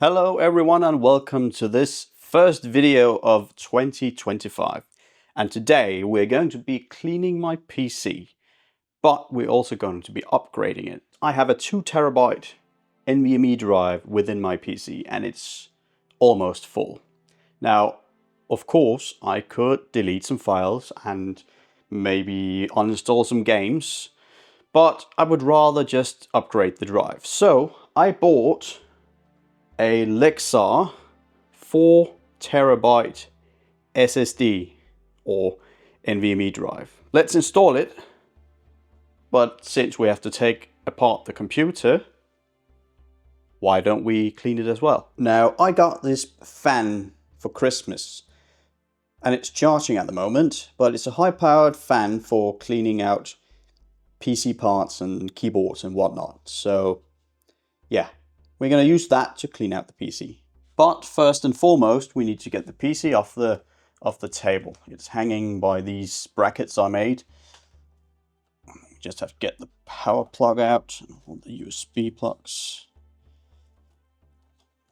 Hello everyone and welcome to this first video of 2025. And today we're going to be cleaning my PC, but we're also going to be upgrading it. I have a 2 terabyte NVMe drive within my PC and it's almost full. Now, of course, I could delete some files and maybe uninstall some games, but I would rather just upgrade the drive. So I bought a Lexar 4 terabyte SSD or NVMe drive. Let's install it, but since we have to take apart the computer, why don't we clean it as well? Now, I got this fan for Christmas and it's charging at the moment, but it's a high-powered fan for cleaning out PC parts and keyboards and whatnot. So yeah, we're going to use that to clean out the PC. But first and foremost, we need to get the PC off the table. It's hanging by these brackets I made. We just have to get the power plug out, all the USB plugs,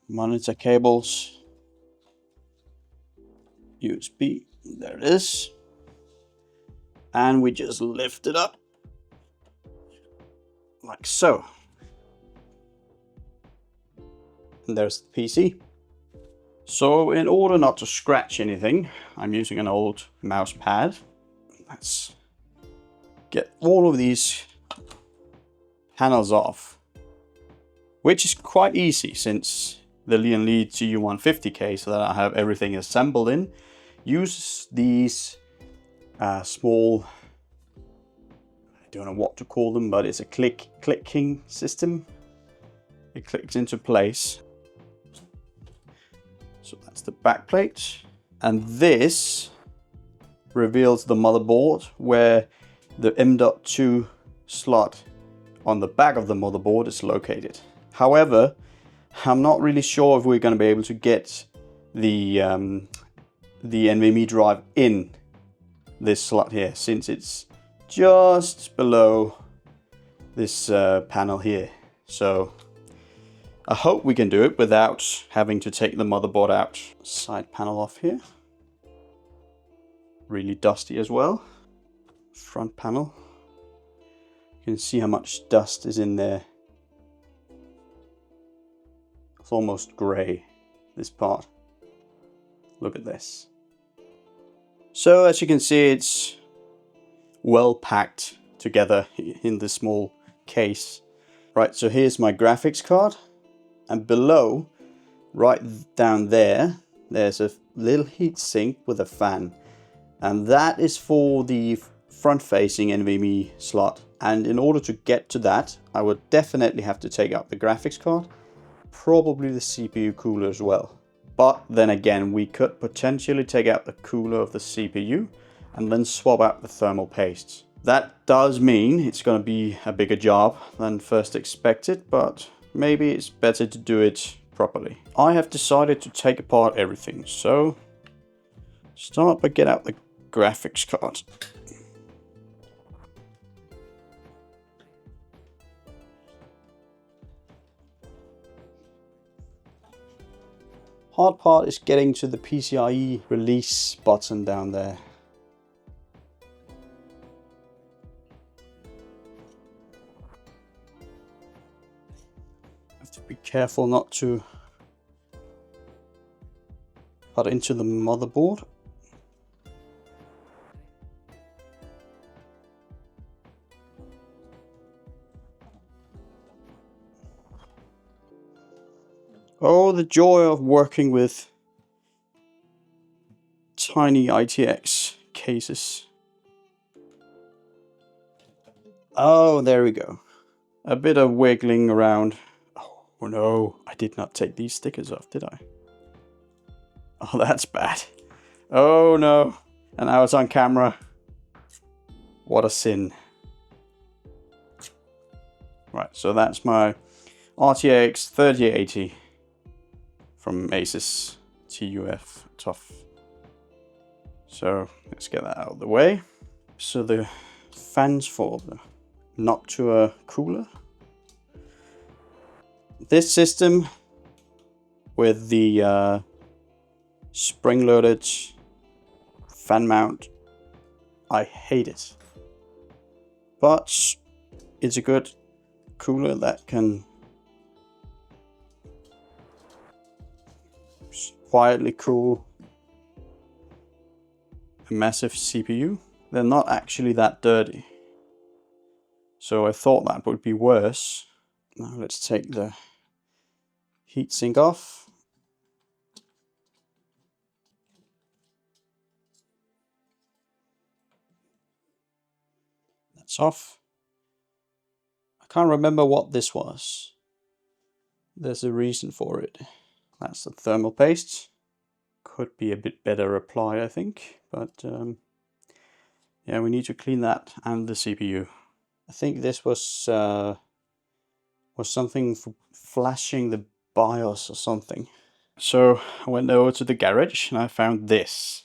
monitor cables, USB, there it is. And we just lift it up like so. And there's the PC. So in order not to scratch anything, I'm using an old mouse pad. Let's get all of these panels off, which is quite easy since the Lian Li GU150 so that I have everything assembled in, uses these small, I don't know what to call them, but it's a clicking system. It clicks into place. So that's the back plate, and this reveals the motherboard where the M.2 slot on the back of the motherboard is located. However, I'm not really sure if we're going to be able to get the NVMe drive in this slot here, since it's just below this panel here. So I hope we can do it without having to take the motherboard out. Side panel off here. Really dusty as well. Front panel. You can see how much dust is in there. It's almost grey, this part. Look at this. So as you can see, it's well packed together in this small case. Right, so here's my graphics card. And below, right down there, there's a little heatsink with a fan. And that is for the front-facing NVMe slot. And in order to get to that, I would definitely have to take out the graphics card. Probably the CPU cooler as well. But then again, we could potentially take out the cooler of the CPU and then swap out the thermal paste. That does mean it's going to be a bigger job than first expected, but maybe it's better to do it properly. I have decided to take apart everything, so start by getting out the graphics card. Hard part is getting to the PCIe release button down there. Have to be careful not to cut into the motherboard. Oh, the joy of working with tiny ITX cases. Oh, there we go. A bit of wiggling around. Oh no, I did not take these stickers off, did I? Oh, that's bad. Oh no. And now it's on camera. What a sin. Right, so that's my RTX 3080 from Asus TUF TUF. So let's get that out of the way. So the fans for the Noctua cooler. This system with the spring-loaded fan mount, I hate it. But it's a good cooler that can quietly cool a massive CPU. They're not actually that dirty, so I thought that would be worse. Now let's take the heatsink off. That's off. I can't remember what this was. There's a reason for it. That's the thermal paste. Could be a bit better applied, I think, but yeah, we need to clean that and the CPU. I think this was something for flashing the BIOS or something. So I went over to the garage and I found this,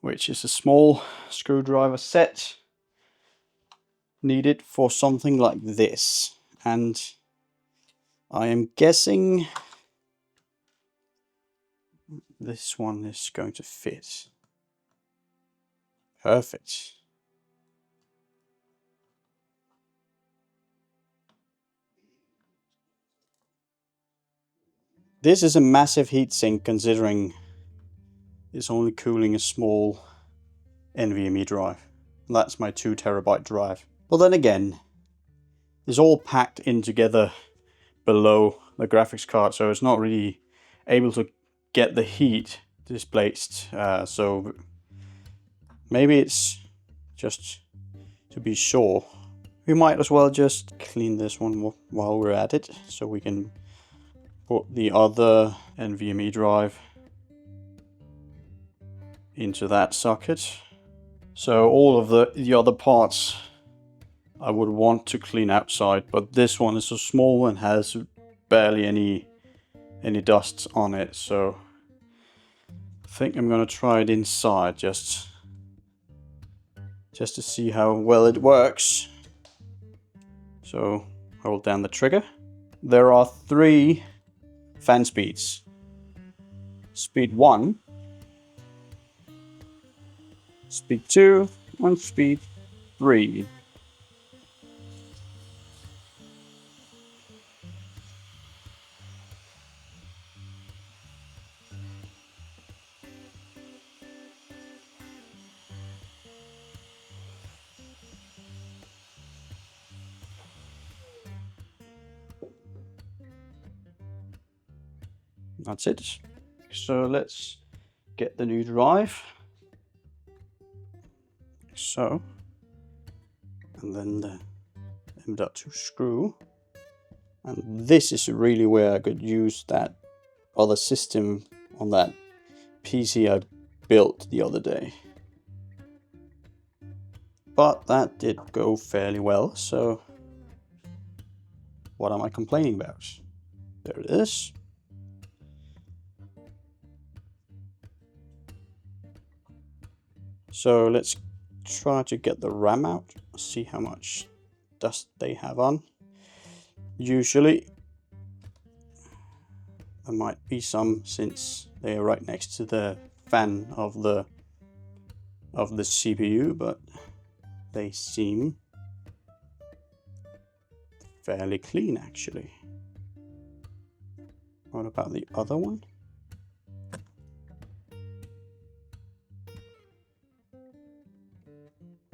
which is a small screwdriver set needed for something like this. And I am guessing this one is going to fit. Perfect. This is a massive heatsink considering it's only cooling a small NVMe drive. That's my 2 TB drive. But then again, it's all packed in together below the graphics card, so it's not really able to get the heat displaced. So maybe it's just to be sure. We might as well just clean this one while we're at it, so we can put the other NVMe drive into that socket. So all of the other parts I would want to clean outside, but this one is so small and has barely any dust on it, so I think I'm gonna try it inside just to see how well it works. So hold down the trigger. There are 3 fan speeds. Speed 1, speed 2, and speed 3. That's it. So let's get the new drive. So, and then the M.2 screw. And this is really where I could use that other system on that PC I built the other day. But that did go fairly well, so what am I complaining about? There it is. So let's try to get the RAM out, see how much dust they have on. Usually there might be some, since they are right next to the fan of the CPU, but they seem fairly clean actually. What about the other one?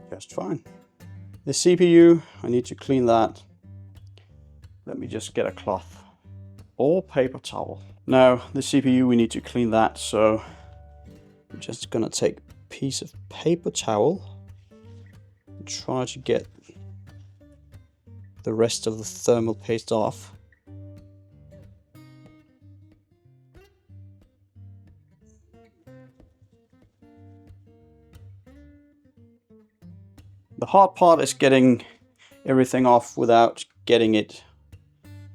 Just fine. The CPU, I need to clean that. Let me just get a cloth or paper towel. Now the CPU, we need to clean that, so I'm just gonna take a piece of paper towel and try to get the rest of the thermal paste off. The hard part is getting everything off without getting it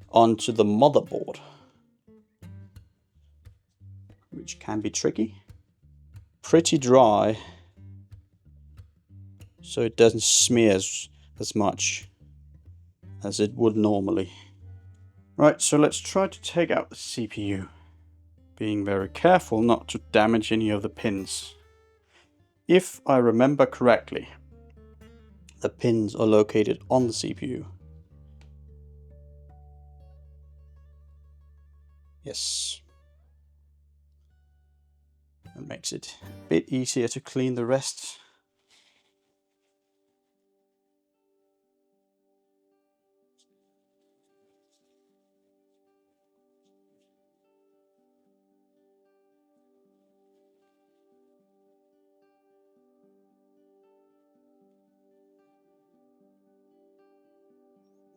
onto the motherboard, which can be tricky. Pretty dry, so it doesn't smear as much as it would normally. Right, so let's try to take out the CPU. Being very careful not to damage any of the pins. If I remember correctly, the pins are located on the CPU. Yes. That makes it a bit easier to clean the rest.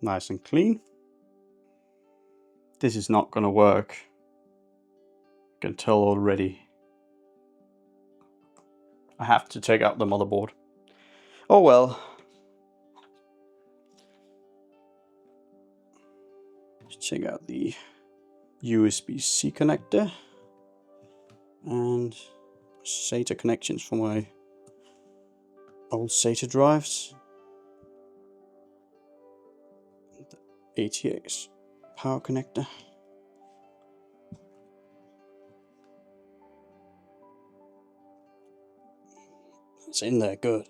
Nice and clean. This is not gonna work. I can tell already. I have to take out the motherboard. Oh well. Let's check out the USB-C connector and SATA connections for my old SATA drives. The ATX power connector. It's in there, good.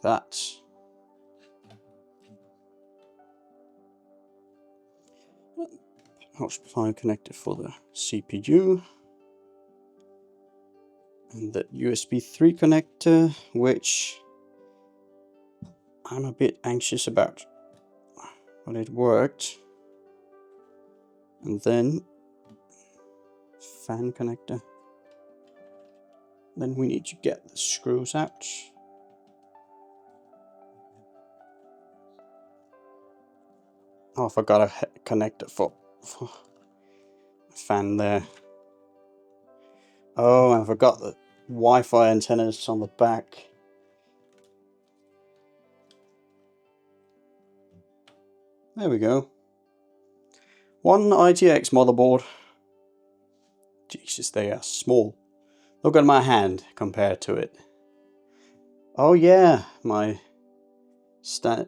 That's power connector for the CPU. And that USB 3 connector, which I'm a bit anxious about, but it worked. And then fan connector. Then we need to get the screws out. Oh, I forgot a connector for fan there. Oh, I forgot the Wi-Fi antennas on the back. There we go. One ITX motherboard. Jesus, they are small. Look at my hand compared to it. Oh yeah, my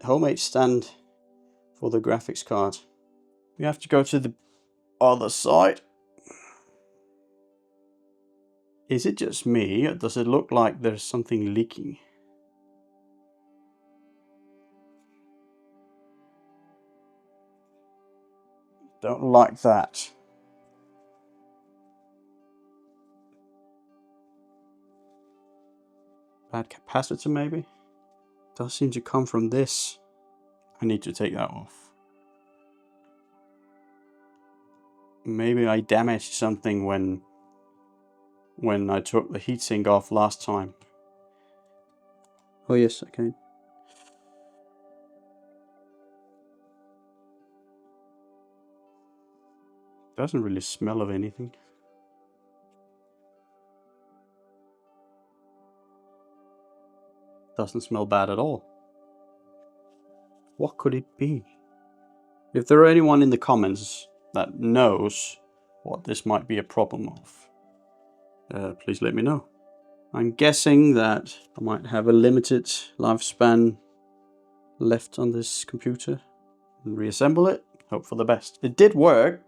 homemade stand for the graphics card. We have to go to the other side. Is it just me, or does it look like there's something leaking? Don't like that. Bad capacitor maybe? Does seem to come from this. I need to take that off. Maybe I damaged something when I took the heatsink off last time. Oh yes, okay. Doesn't really smell of anything. Doesn't smell bad at all. What could it be? If there are anyone in the comments that knows what this might be a problem of, please let me know. I'm guessing that I might have a limited lifespan left on this computer. And reassemble it, hope for the best. It did work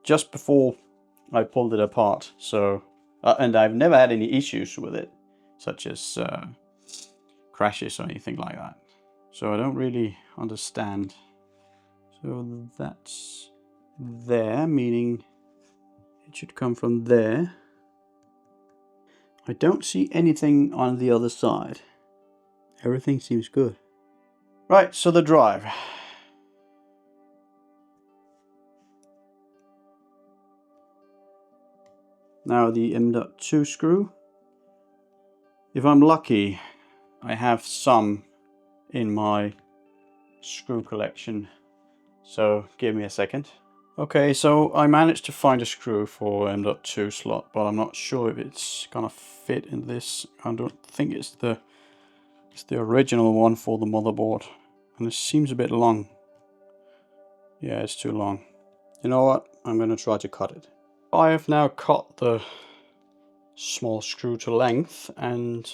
just before I pulled it apart, so and I've never had any issues with it, such as crashes or anything like that. So I don't really understand. So that's there, meaning it should come from there. I don't see anything on the other side. Everything seems good. Right, so the drive. Now the M.2 screw. If I'm lucky, I have some in my screw collection. So give me a second. Okay, so I managed to find a screw for M.2 slot, but I'm not sure if it's gonna fit in this. I don't think it's the original one for the motherboard. And it seems a bit long. Yeah, it's too long. You know what? I'm gonna try to cut it. I have now cut the small screw to length, and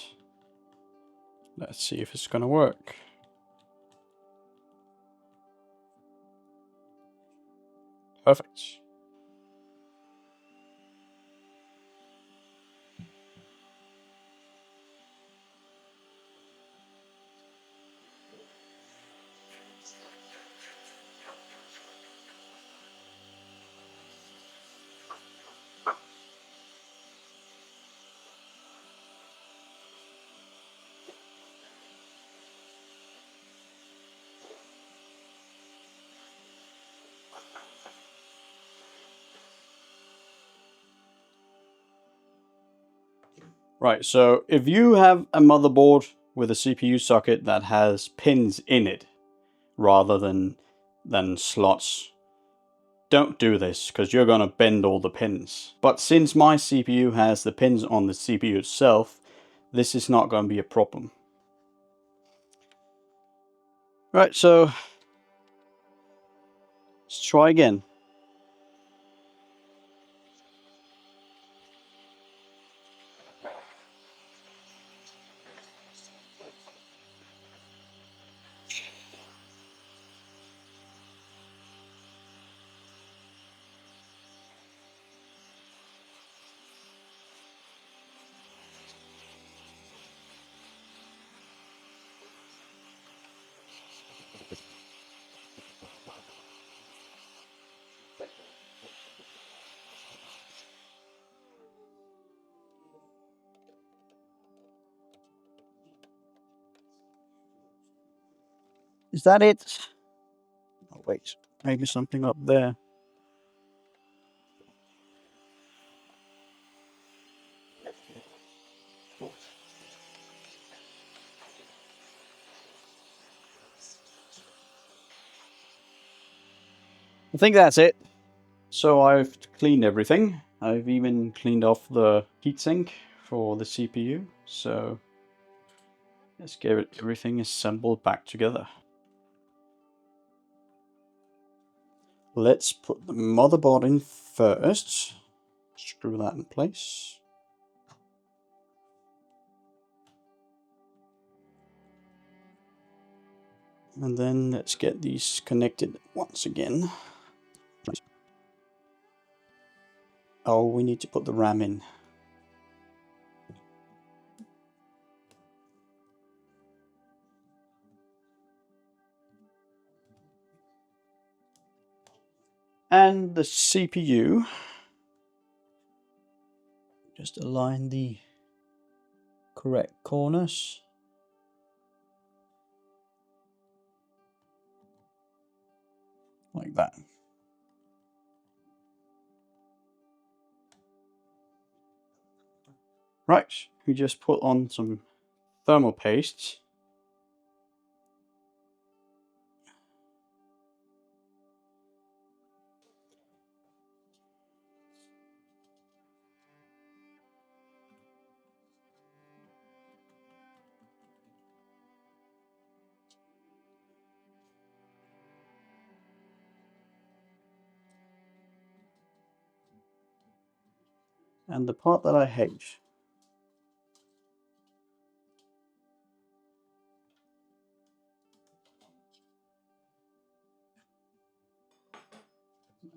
let's see if it's gonna work. Perfect. Right, so if you have a motherboard with a CPU socket that has pins in it rather than slots, don't do this because you're going to bend all the pins. But since my CPU has the pins on the CPU itself, this is not going to be a problem. Right, so let's try again. Is that it? Oh, wait, maybe something up there. I think that's it. So I've cleaned everything. I've even cleaned off the heatsink for the CPU. So let's get everything assembled back together. Let's put the motherboard in first. Screw that in place. And then let's get these connected once again. Oh, we need to put the RAM in. And the CPU. Just align the correct corners. Like that. Right, we just put on some thermal paste. And the part that I hate.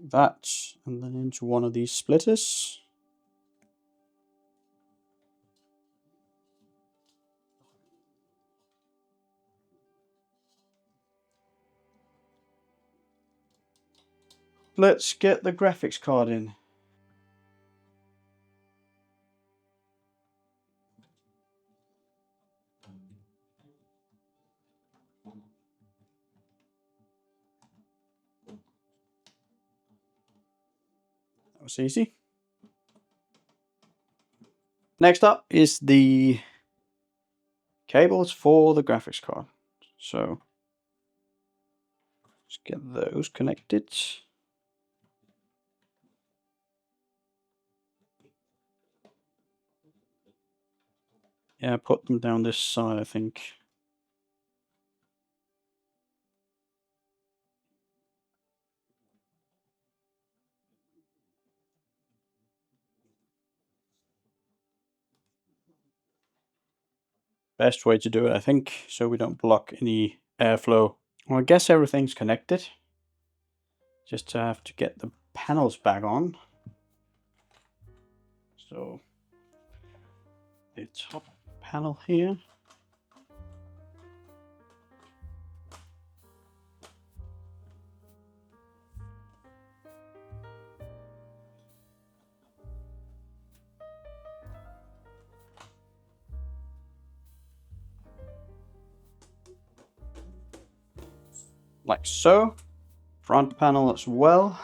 That, and then into one of these splitters. Let's get the graphics card in. That was easy. Next up is the cables for the graphics card. So let's get those connected. Yeah, put them down this side, I think. Best way to do it, I think, so we don't block any airflow. Well, I guess everything's connected. Just have to get the panels back on. So the top panel here. Like so. Front panel as well.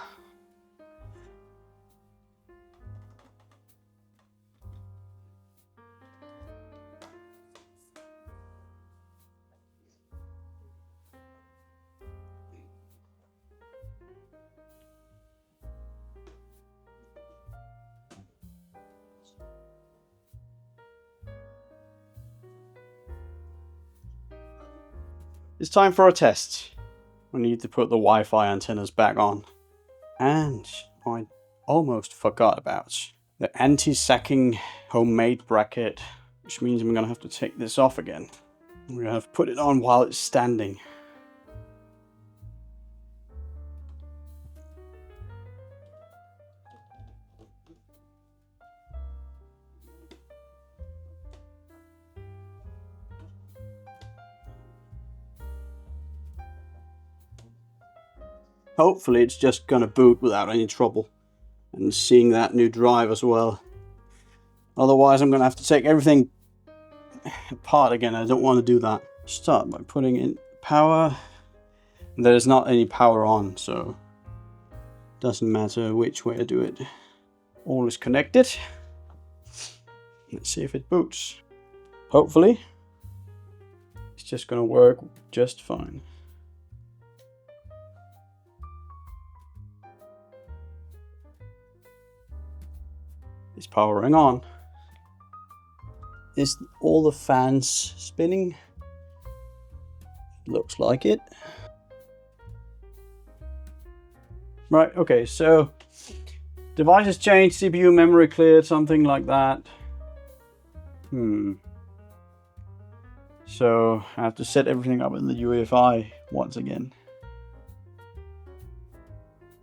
It's time for a test. We need to put the Wi-Fi antennas back on. And I almost forgot about the anti-sacking homemade bracket, which means I'm gonna have to take this off again. We're gonna have to put it on while it's standing. Hopefully it's just gonna boot without any trouble. And seeing that new drive as well. Otherwise I'm gonna have to take everything apart again. I don't want to do that. Start by putting in power. There's not any power on, so it doesn't matter which way I do it. All is connected. Let's see if it boots. Hopefully it's just gonna work just fine. It's powering on. Is all the fans spinning? Looks like it. Right, okay, so device has changed, CPU memory cleared, something like that. So I have to set everything up in the UEFI once again.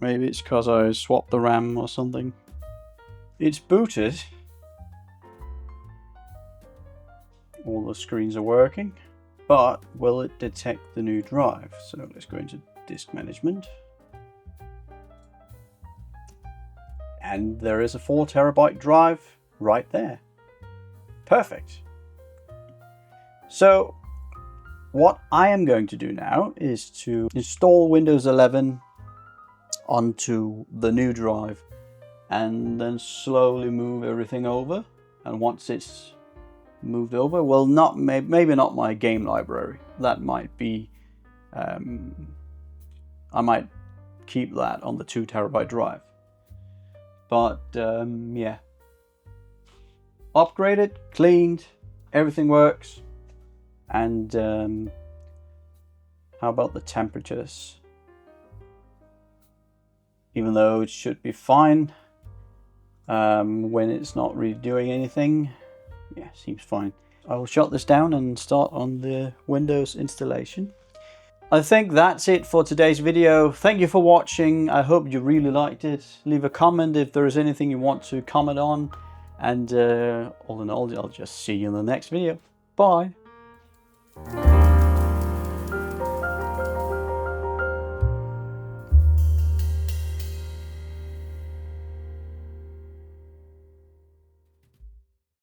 Maybe it's because I swapped the RAM or something. It's booted. All the screens are working, but will it detect the new drive? So let's go into disk management. And there is a 4 TB drive right there. Perfect. So what I am going to do now is to install Windows 11 onto the new drive and then slowly move everything over. And once it's moved over, well, not maybe not my game library. That might be, I might keep that on the 2 TB drive. But yeah, upgraded, cleaned, everything works. And how about the temperatures? Even though it should be fine when it's not really doing anything. Yeah, seems fine. I will shut this down and start on the Windows installation. I think that's it for today's video. Thank you for watching. I hope you really liked it. Leave a comment if there is anything you want to comment on. And all in all, I'll just see you in the next video. Bye.